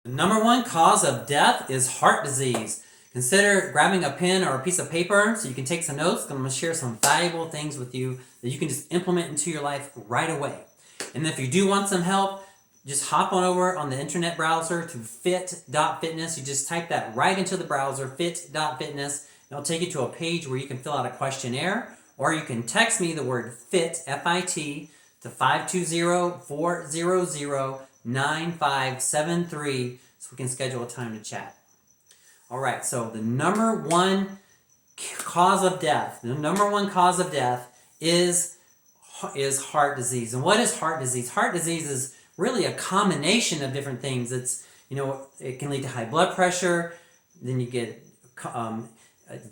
The number one cause of death is heart disease. Consider grabbing a pen or a piece of paper so you can take some notes. I'm going to share some valuable things with you that you can just implement into your life right away. And if you do want some help, just hop on over on the internet browser to fit.fitness. You just type that right into the browser, fit.fitness. It'll take you to a page where you can fill out a questionnaire, or you can text me the word FIT, F-I-T, to 520-400-9573 so we can schedule a time to chat. All right, so the number one cause of death is heart disease. And what is heart disease? Heart disease is really a combination of different things. It can lead to high blood pressure. Then you get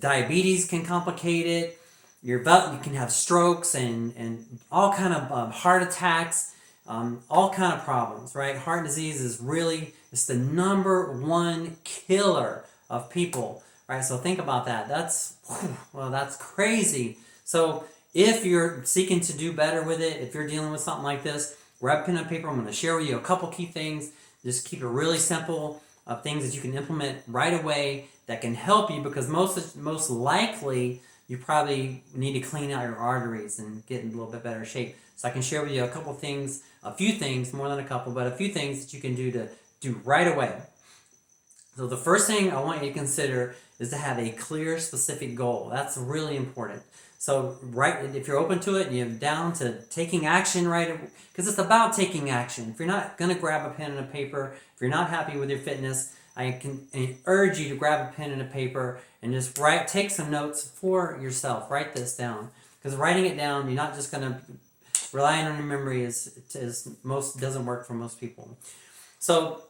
diabetes can complicate it. You can have strokes and all kind of heart attacks, all kind of problems, right? Heart disease is it's the number one killer of people, right? So think about that. That's crazy. So if you're seeking to do better with it, if you're dealing with something like this, grab pen and paper. I'm going to share with you a couple key things. Just keep it really simple of things that you can implement right away that can help you, because most likely you probably need to clean out your arteries and get in a little bit better shape. So I can share with you a few things, more than a couple, but a few things that you can do right away. So the first thing I want you to consider is to have a clear, specific goal. That's really important. So if you're open to it, you're down to taking action, right? Because it's about taking action. If you're not going to grab a pen and a paper, if you're not happy with your fitness, I urge you to grab a pen and a paper and just take some notes for yourself. Write this down. Because writing it down, you're not just going to relying on your memory doesn't work for most people. So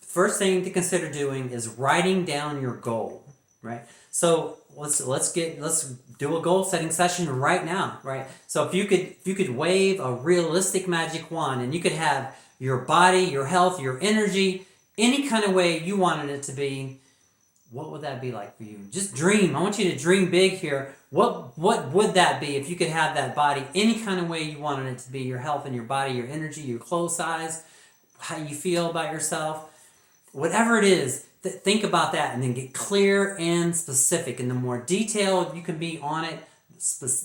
first thing to consider doing is writing down your goal, right? So let's do a goal setting session right now, right? So if you could wave a realistic magic wand and you could have your body, your health, your energy, any kind of way you wanted it to be, what would that be like for you? Just dream. I want you to dream big here. What would that be if you could have that body any kind of way you wanted it to be? Your health and your body, your energy, your clothes size, how you feel about yourself, whatever it is. Think about that and then get clear and specific. And the more detailed you can be on it,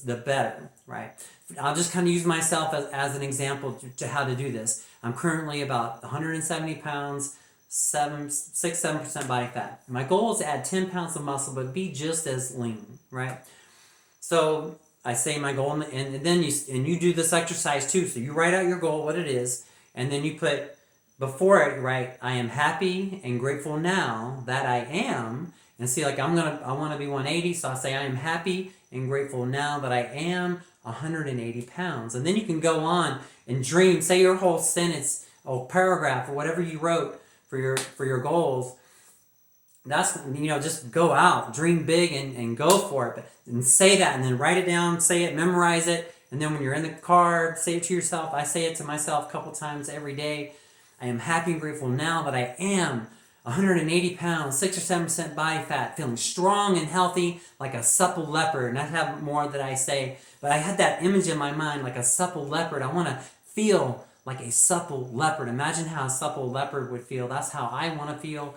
the better, right? I'll just kind of use myself as an example to how to do this. I'm currently about 170 pounds, 6-7% body fat. My goal is to add 10 pounds of muscle, but be just as lean, right? So I say my goal, and then you do this exercise too. So you write out your goal, what it is, and then you put before it, right? I am happy and grateful now that I am. And see, like I want to be 180, so I say I am happy and grateful now that I am 180 pounds. And then you can go on and dream, say your whole sentence or paragraph or whatever you wrote for your goals. That's, just go out, dream big and go for it. And say that and then write it down, say it, memorize it. And then when you're in the car, say it to yourself. I say it to myself a couple times every day. I am happy and grateful now that I am 180 pounds, 6 or 7% body fat, feeling strong and healthy like a supple leopard. And I have more that I say, but I had that image in my mind like a supple leopard. I want to feel like a supple leopard. Imagine how a supple leopard would feel. That's how I want to feel.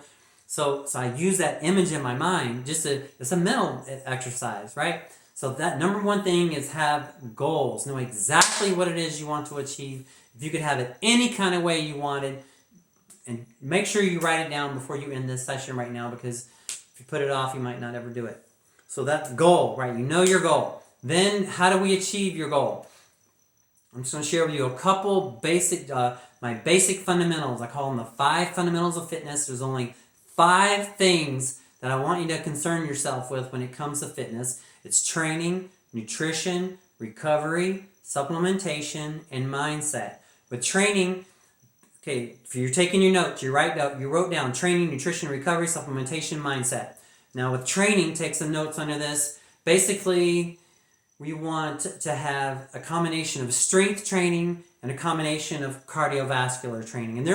So I use that image in my mind. It's a mental exercise, right? So that number one thing is have goals. Know exactly what it is you want to achieve. If you could have it any kind of way you wanted, and make sure you write it down before you end this session right now, because if you put it off, you might not ever do it. So that's goal, right? You know your goal. Then how do we achieve your goal? I'm just going to share with you a couple my basic fundamentals. I call them the 5 fundamentals of fitness. There's only 5 things that I want you to concern yourself with when it comes to fitness. It's training, nutrition, recovery, supplementation, and mindset. With training, okay, if you're taking your notes, you wrote down training, nutrition, recovery, supplementation, mindset. Now with training, take some notes under this. Basically, we want to have a combination of strength training and a combination of cardiovascular training. And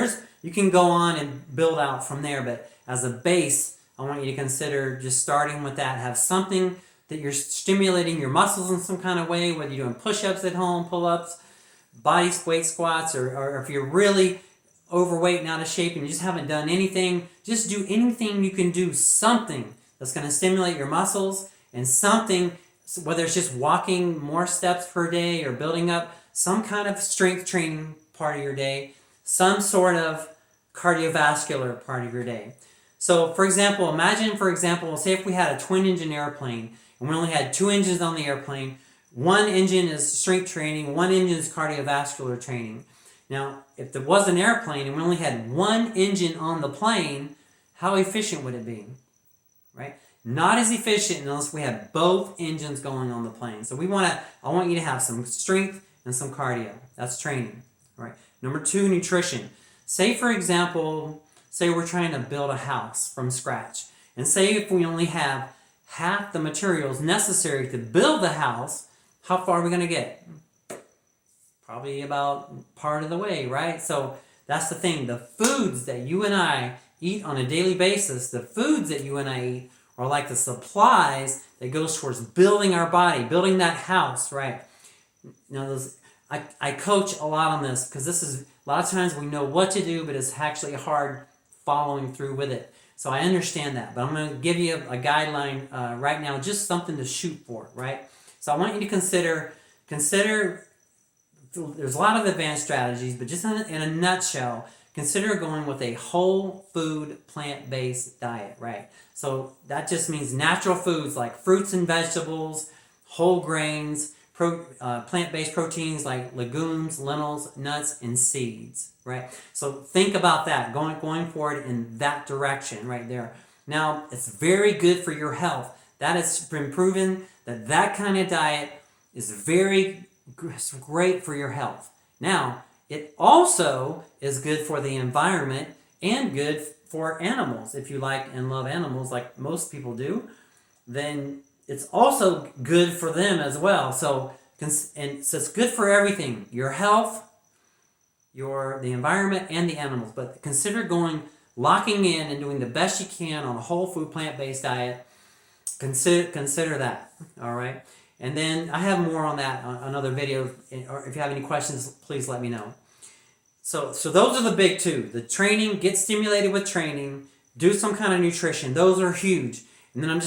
you can go on and build out from there, but as a base, I want you to consider just starting with that. Have something that you're stimulating your muscles in some kind of way, whether you're doing push-ups at home, pull-ups, body weight squats, or if you're really overweight and out of shape and you just haven't done anything, just do anything you can do, something that's going to stimulate your muscles, and something, whether it's just walking more steps per day or building up some kind of strength training part of your day, some sort of cardiovascular part of your day. So for example, imagine, say if we had a twin engine airplane and we only had 2 engines on the airplane. One engine is strength training, one engine is cardiovascular training. Now, if there was an airplane and we only had 1 engine on the plane, how efficient would it be? Right? Not as efficient unless we have both engines going on the plane. So I want you to have some strength and some cardio. That's training. Right? Number 2, nutrition. Say for example, we're trying to build a house from scratch. And say if we only have half the materials necessary to build the house, how far are we going to get? Probably about part of the way, right? So that's the thing. The foods that you and I eat on a daily basis, the foods that you and I eat are like the supplies that goes towards building our body, building that house, right? Now, I coach a lot on this because this is, a lot of times we know what to do, but it's actually hard following through with it. So I understand that, but I'm going to give you a guideline right now, just something to shoot for, right? So I want you to consider, there's a lot of advanced strategies, but just in a nutshell, consider going with a whole food, plant-based diet, right? So that just means natural foods like fruits and vegetables, whole grains, plant-based proteins like legumes, lentils, nuts, and seeds, right? So think about that, going forward in that direction right there. Now, it's very good for your health. That has been proven that kind of diet is very great for your health. Now, it also is good for the environment and good for animals. If you like and love animals like most people do, then it's also good for them as well. So it's good for everything, your health, the environment, and the animals. But consider locking in and doing the best you can on a whole food plant-based diet. Consider that, all right? And then I have more on that on another video, or if you have any questions, please let me know. So those are the big 2. The training, get stimulated with training, do some kind of nutrition. Those are huge. And then I'm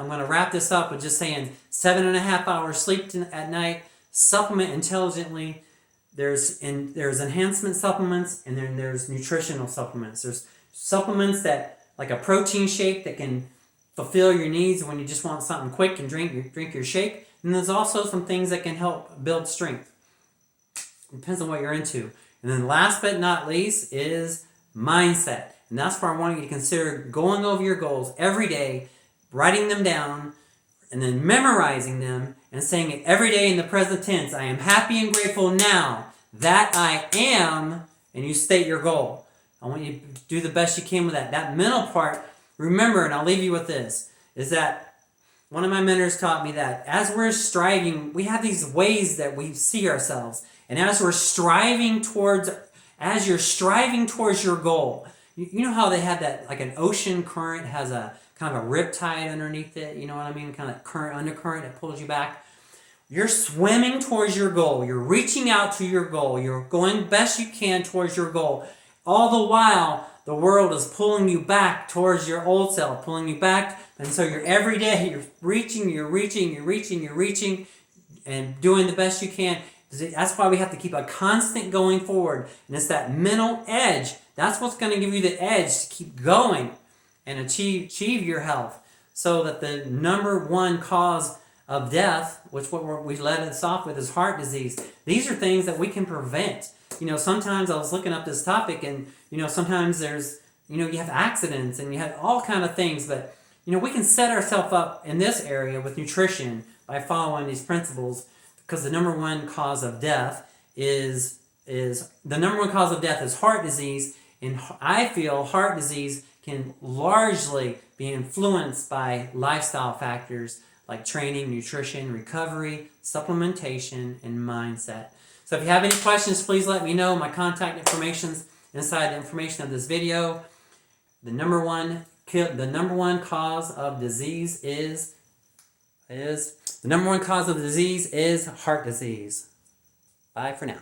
gonna wrap this up with just saying 7.5 hours sleep at night, supplement intelligently. There's enhancement supplements, and then there's nutritional supplements. There's supplements that, like a protein shake that can fulfill your needs when you just want something quick and drink your shake. And there's also some things that can help build strength. Depends on what you're into. And then last but not least is mindset. And that's where I want you to consider going over your goals every day, writing them down, and then memorizing them and saying it every day in the present tense. I am happy and grateful now that I am, and you state your goal. I want you to do the best you can with that. That mental part, remember, and I'll leave you with this, is that one of my mentors taught me that as we're striving, we have these ways that we see ourselves. And as you're striving towards your goal, you know how they have that, like an ocean current has a kind of a riptide underneath it, you know what I mean? Kind of undercurrent that pulls you back. You're swimming towards your goal. You're reaching out to your goal. You're going best you can towards your goal. All the while, the world is pulling you back towards your old self, pulling you back. And so every day you're reaching, and doing the best you can. That's why we have to keep a constant going forward. And it's that mental edge. That's what's going to give you the edge to keep going and achieve your health. So that the number 1 cause of death, which we led us off with, is heart disease. These are things that we can prevent. Sometimes I was looking up this topic, and sometimes there's, you have accidents and you have all kind of things, but we can set ourselves up in this area with nutrition by following these principles, because the number 1 cause of death is heart disease, and I feel heart disease can largely be influenced by lifestyle factors like training, nutrition, recovery, supplementation, and mindset. So if you have any questions, please let me know. My contact information's inside the information of this video. The number one cause of disease is heart disease. Bye for now.